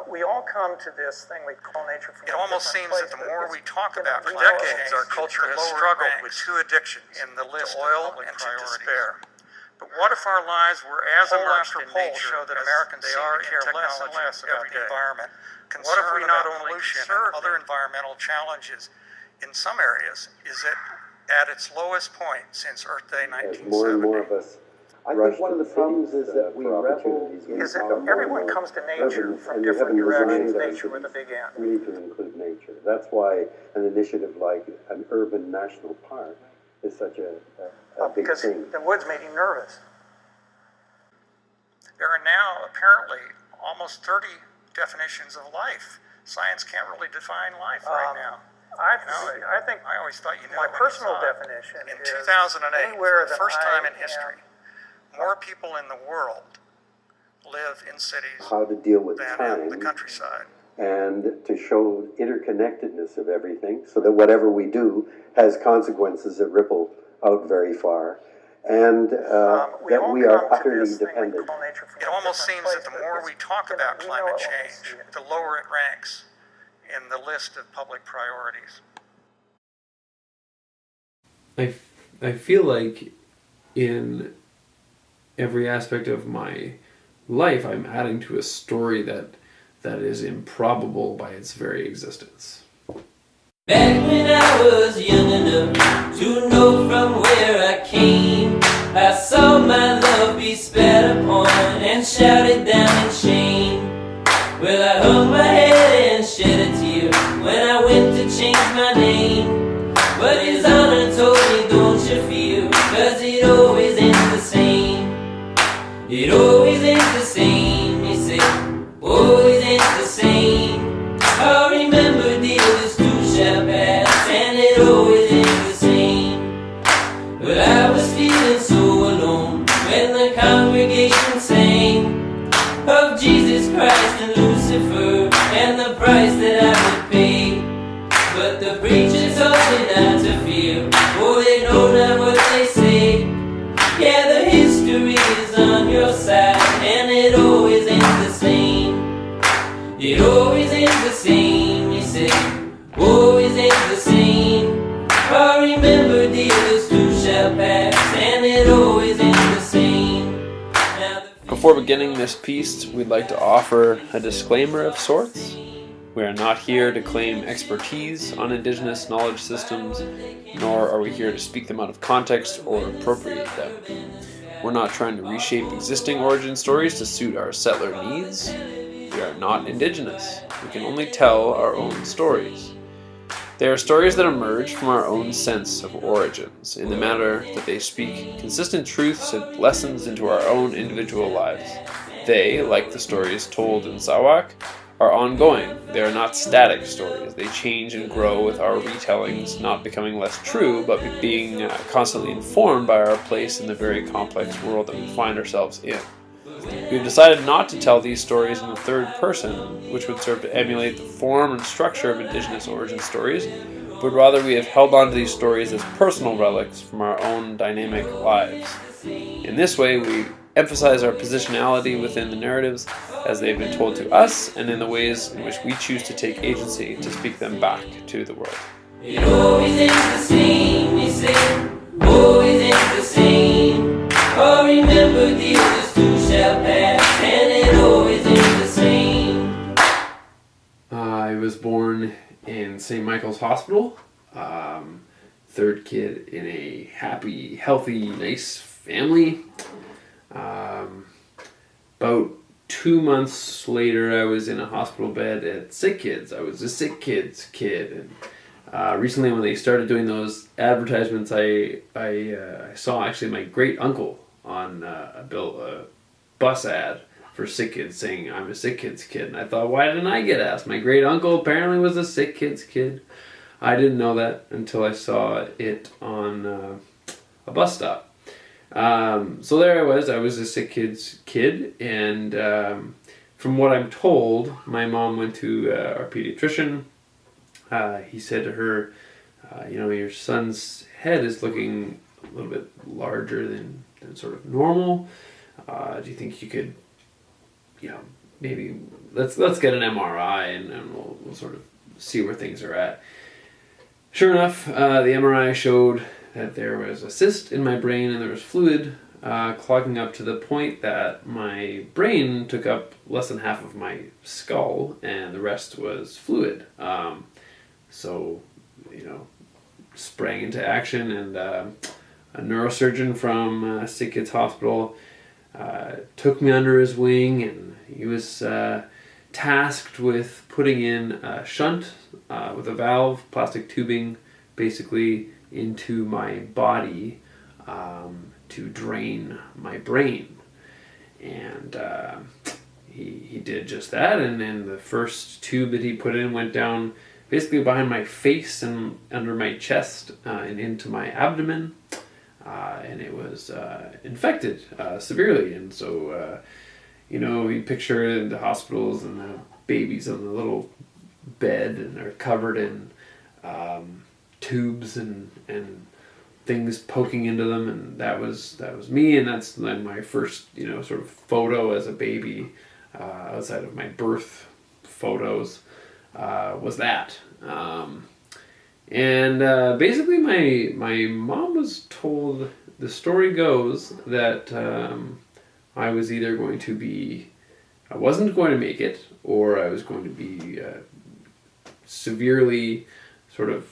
We all come to this thing we call nature from It a almost different seems place, that the but more it's, we talk you know, about we climate know change, our culture has the lower struggled ranks with two addictions in the list to of oil public and to priorities. despair. But what if our lives were as Poll immersed after in poll nature show that as Americans they seem are to in care less and technology less about every the day? environment? What if we not only pollution concern and other the environmental challenges in some areas is it at its lowest point since Earth Day As 1970? more and more of us I think one of the problems is that we revel opportunities, we is that become more and everyone more comes to nature urban, from and we different haven't directions, designed our nature with a cities big N. really to include nature. That's why an initiative like an urban national park is such a big Because thing. the woods made him nervous. There are now apparently almost 30 definitions of life. Science can't really define life right now. I think I always thought you knew my it when you personal saw it. definition In is 2008, anywhere for the that first time I in history, more people in the world live in cities How to deal with than in the time countryside. and to show interconnectedness of everything so that whatever we do has consequences that ripple out very far. And that we are utterly dependent. It almost seems that the more we talk about climate change, the lower it ranks in the list of public priorities. I feel like in every aspect of my life I'm adding to a story that is improbable by its very existence. Back when I was young enough to know from where I came, I saw my love be spat upon and shouted down in shame. Well, I hung my head and shed a tear when I went to change my name. But his honor told me, don't you fear, 'cause it always ends the same. It always ends the same, he said, always ends the same. I remember, dear, this too shall pass, and it always ends the same. But I was feeling so alone when the congregation sang of Jesus Christ and Lucifer and the price that I would pay. But the preacher told me not to fear, for they know not what they say. Yeah, the history is on your side, and it always ends the same. It always ends the same, he said, always ends the same. I remember, dear, this too shall pass, and it always ends the same. Before beginning this piece, we'd like to offer a disclaimer of sorts. We are not here to claim expertise on Indigenous knowledge systems, nor are we here to speak them out of context or appropriate them. We're not trying to reshape existing origin stories to suit our settler needs. We are not Indigenous. We can only tell our own stories. They are stories that emerge from our own sense of origins, in the manner that they speak consistent truths and lessons into our own individual lives. They, like the stories told in Sarawak, are ongoing. They are not static stories. They change and grow with our retellings not becoming less true, but being constantly informed by our place in the very complex world that we find ourselves in. We've decided not to tell these stories in the third person, which would serve to emulate the form and structure of Indigenous origin stories, but rather we have held on to these stories as personal relics from our own dynamic lives. In this way, we emphasize our positionality within the narratives as they've been told to us, and in the ways in which we choose to take agency to speak them back to the world. It always ends the same, he said, always ends the same. Oh, remember, dear, this too shall pass, and it always ends the same. I was born in St. Michael's Hospital, third kid in a happy, healthy, nice family. About 2 months later, I was in a hospital bed at Sick Kids. I was a Sick Kids kid, and recently when they started doing those advertisements, I saw actually my great uncle on a bus ad for Sick Kids saying I'm a Sick Kids kid, and I thought, why didn't I get asked? My great uncle apparently was a Sick Kids kid. I didn't know that until I saw it on a bus stop. So there I was a Sick Kids kid, and from what I'm told, my mom went to our pediatrician. He said to her, your son's head is looking a little bit larger than sort of normal. Do you think you could, maybe let's get an MRI and we'll sort of see where things are at. Sure enough, the MRI showed that there was a cyst in my brain and there was fluid clogging up to the point that my brain took up less than half of my skull and the rest was fluid. So, sprang into action, and a neurosurgeon from Sick Kids Hospital took me under his wing, and he was tasked with putting in a shunt with a valve, plastic tubing, basically into my body to drain my brain. And he did just that, and then the first tube that he put in went down basically behind my face and under my chest and into my abdomen, and it was infected severely. And so you picture the hospitals and the babies on the little bed, and they're covered in tubes and things poking into them, and that was me. And that's then my first sort of photo as a baby, outside of my birth photos, was that. Basically my mom was told, the story goes that I was either I wasn't going to make it, or I was going to be severely sort of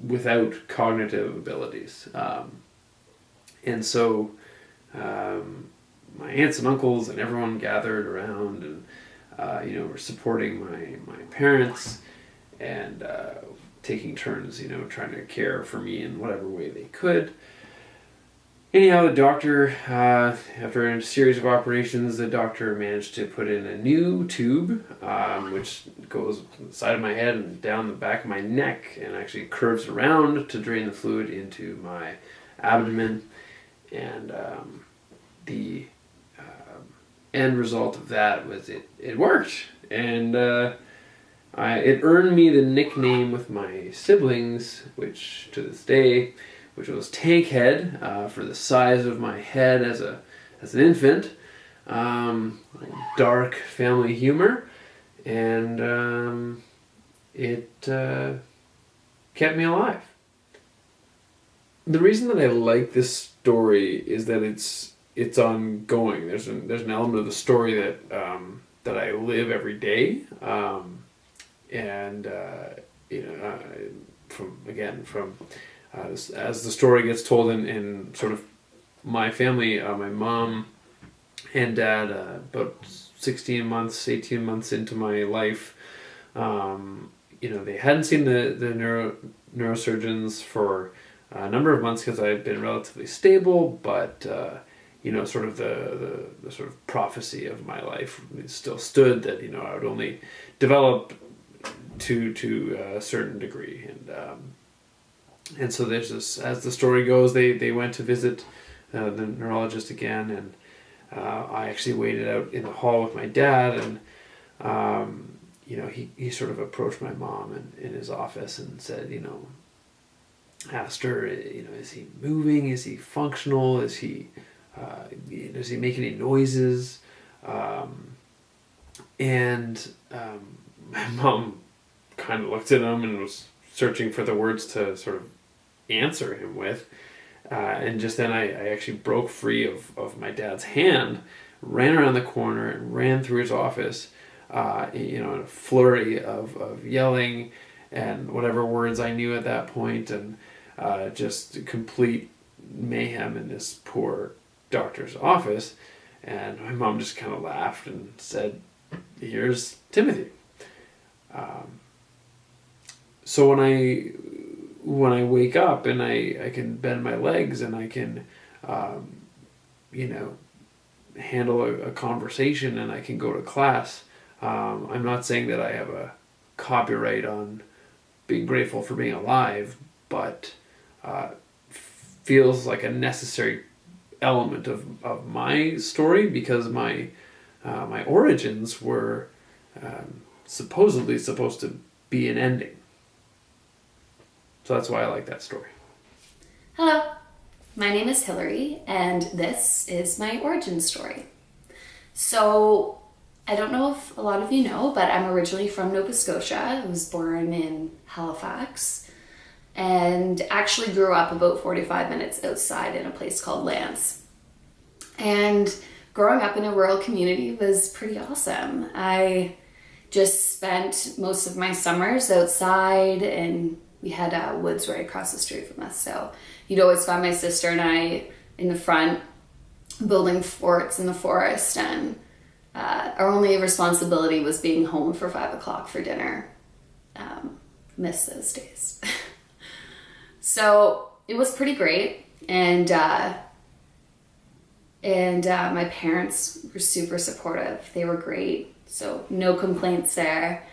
without cognitive abilities. And so my aunts and uncles and everyone gathered around and were supporting my parents and taking turns, trying to care for me in whatever way they could. Anyhow, the doctor, after a series of operations, the doctor managed to put in a new tube, which goes from the side of my head and down the back of my neck and actually curves around to drain the fluid into my abdomen. And the end result of that was it worked. And it earned me the nickname with my siblings, which to this day, which was Tank Head, for the size of my head as an infant. Dark family humor, and it kept me alive. The reason that I like this story is that it's ongoing. There's an element of the story that I live every day, as the story gets told in sort of my family, my mom and dad, about 18 months into my life, they hadn't seen the neurosurgeons for a number of months because I had been relatively stable, but sort of the sort of prophecy of my life still stood that I would only develop to a certain degree. And so there's this, as the story goes, they went to visit the neurologist again, and I actually waited out in the hall with my dad, and he sort of approached my mom in his office and said, asked her, is he moving? Is he functional? Is he does he make any noises? And my mom kind of looked at him and was searching for the words to sort of answer him with, and just then I actually broke free of my dad's hand, ran around the corner and ran through his office, in a flurry of yelling and whatever words I knew at that point, and just complete mayhem in this poor doctor's office. And my mom just kind of laughed and said, "Here's Timothy." So when I wake up and I can bend my legs and I can, handle a conversation and I can go to class, I'm not saying that I have a copyright on being grateful for being alive, but feels like a necessary element of my story, because my origins were supposedly supposed to be an ending. So that's why I like that story. Hello, my name is Hillary, and this is my origin story. So, I don't know if a lot of you know, but I'm originally from Nova Scotia. I was born in Halifax and actually grew up about 45 minutes outside in a place called Lance. And growing up in a rural community was pretty awesome. I just spent most of my summers outside, and we had woods right across the street from us. So you'd always find my sister and I in the front building forts in the forest, and our only responsibility was being home for 5 o'clock for dinner. Miss those days. So it was pretty great, and my parents were super supportive. They were great, so no complaints there.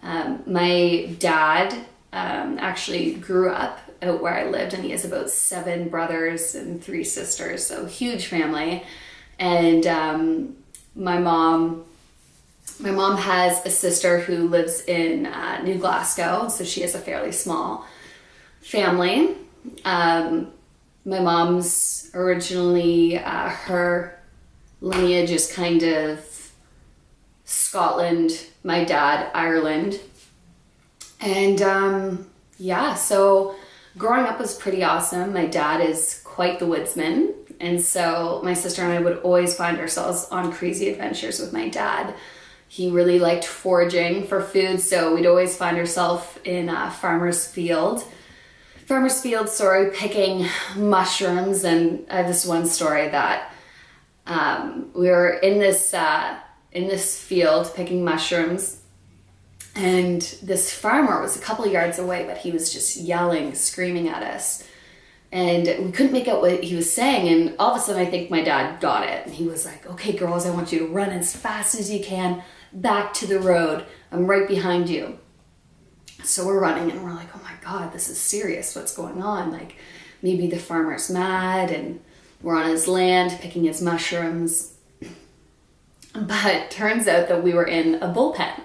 My dad actually grew up out where I lived, and he has about 7 brothers and 3 sisters, so huge family. And my mom has a sister who lives in New Glasgow, so she has a fairly small family. My mom's originally, her lineage is kind of Scotland, my dad, Ireland. And yeah, so growing up was pretty awesome. My dad is quite the woodsman. And so my sister and I would always find ourselves on crazy adventures with my dad. He really liked foraging for food, so we'd always find ourselves in farmer's field, picking mushrooms. And I have this one story that we were in this field picking mushrooms, and this farmer was a couple yards away, but he was just yelling, screaming at us. And we couldn't make out what he was saying, and all of a sudden I think my dad got it. And he was like, "Okay, girls, I want you to run as fast as you can back to the road. I'm right behind you." So we're running, and we're like, "Oh my God, this is serious. What's going on? Like, maybe the farmer's mad, and we're on his land picking his mushrooms." But turns out that we were in a bullpen.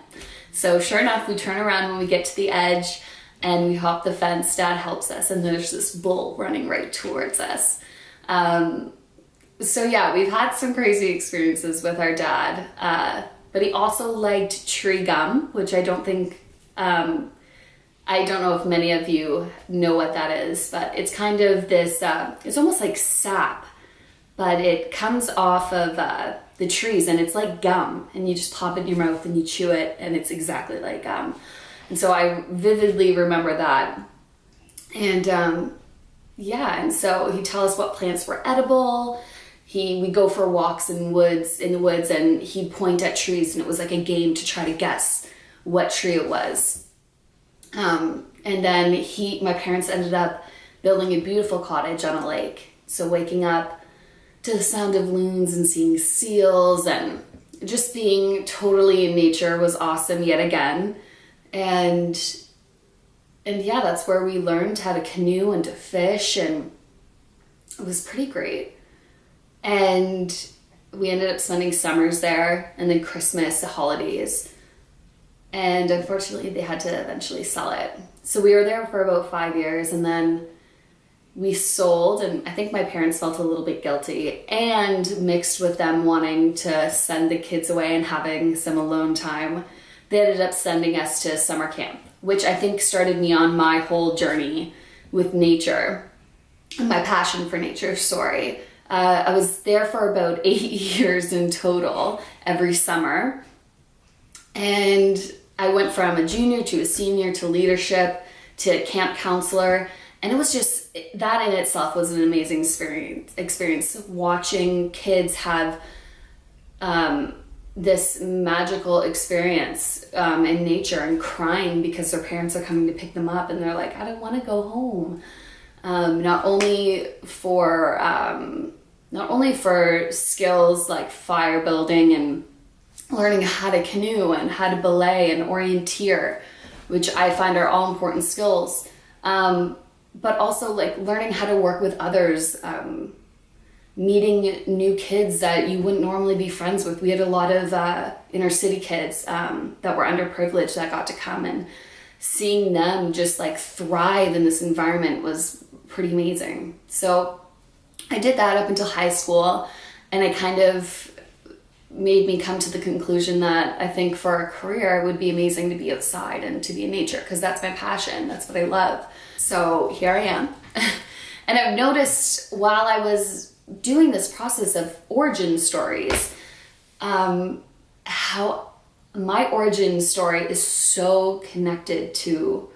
So sure enough, we turn around when we get to the edge, and we hop the fence. Dad helps us, and there's this bull running right towards us. So yeah, we've had some crazy experiences with our dad, but he also liked tree gum, which I don't know if many of you know what that is, but it's kind of this, it's almost like sap, but it comes off of the trees, and it's like gum, and you just pop it in your mouth and you chew it, and it's exactly like gum. And so I vividly remember that. And yeah, and so he'd tell us what plants were edible. We'd go for walks in the woods, and he'd point at trees, and it was like a game to try to guess what tree it was. And then my parents ended up building a beautiful cottage on a lake. So waking up to the sound of loons and seeing seals and just being totally in nature was awesome yet again. And yeah, that's where we learned how to canoe and to fish, and it was pretty great. And we ended up spending summers there, and then Christmas, the holidays. And unfortunately, they had to eventually sell it. So we were there for about 5 years, and then we sold, and I think my parents felt a little bit guilty, and mixed with them wanting to send the kids away and having some alone time, they ended up sending us to summer camp, which I think started me on my whole journey with nature, my passion for nature, sorry. I was there for about 8 years in total, every summer. And I went from a junior to a senior to leadership to camp counselor. And it was just, that in itself was an amazing experience watching kids have this magical experience in nature, and crying because their parents are coming to pick them up, and they're like, "I don't want to go home." Not only for skills like fire building and learning how to canoe and how to belay and orienteer, which I find are all important skills, but also like learning how to work with others, meeting new kids that you wouldn't normally be friends with. We had a lot of inner city kids that were underprivileged that got to come, and seeing them just like thrive in this environment was pretty amazing. So I did that up until high school, and I kind of made me come to the conclusion that I think for a career it would be amazing to be outside and to be in nature, because that's my passion, that's what I love. So here I am. And I've noticed while I was doing this process of origin stories, how my origin story is so connected to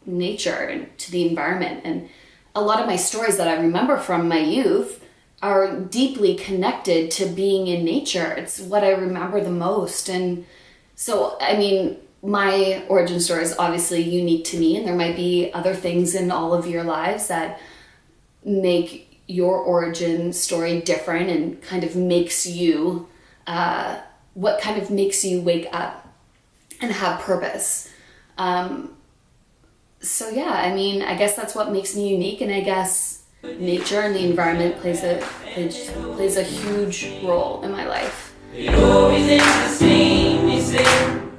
nature and to the environment. And a lot of my stories that I remember from my youth are deeply connected to being in nature. It's what I remember the most. And so, I mean, my origin story is obviously unique to me, and there might be other things in all of your lives that make your origin story different and kind of makes you, what kind of makes you wake up and have purpose. So yeah, I mean, I guess that's what makes me unique, and I guess nature and the environment plays a huge role in my life. It always ends the same, you say.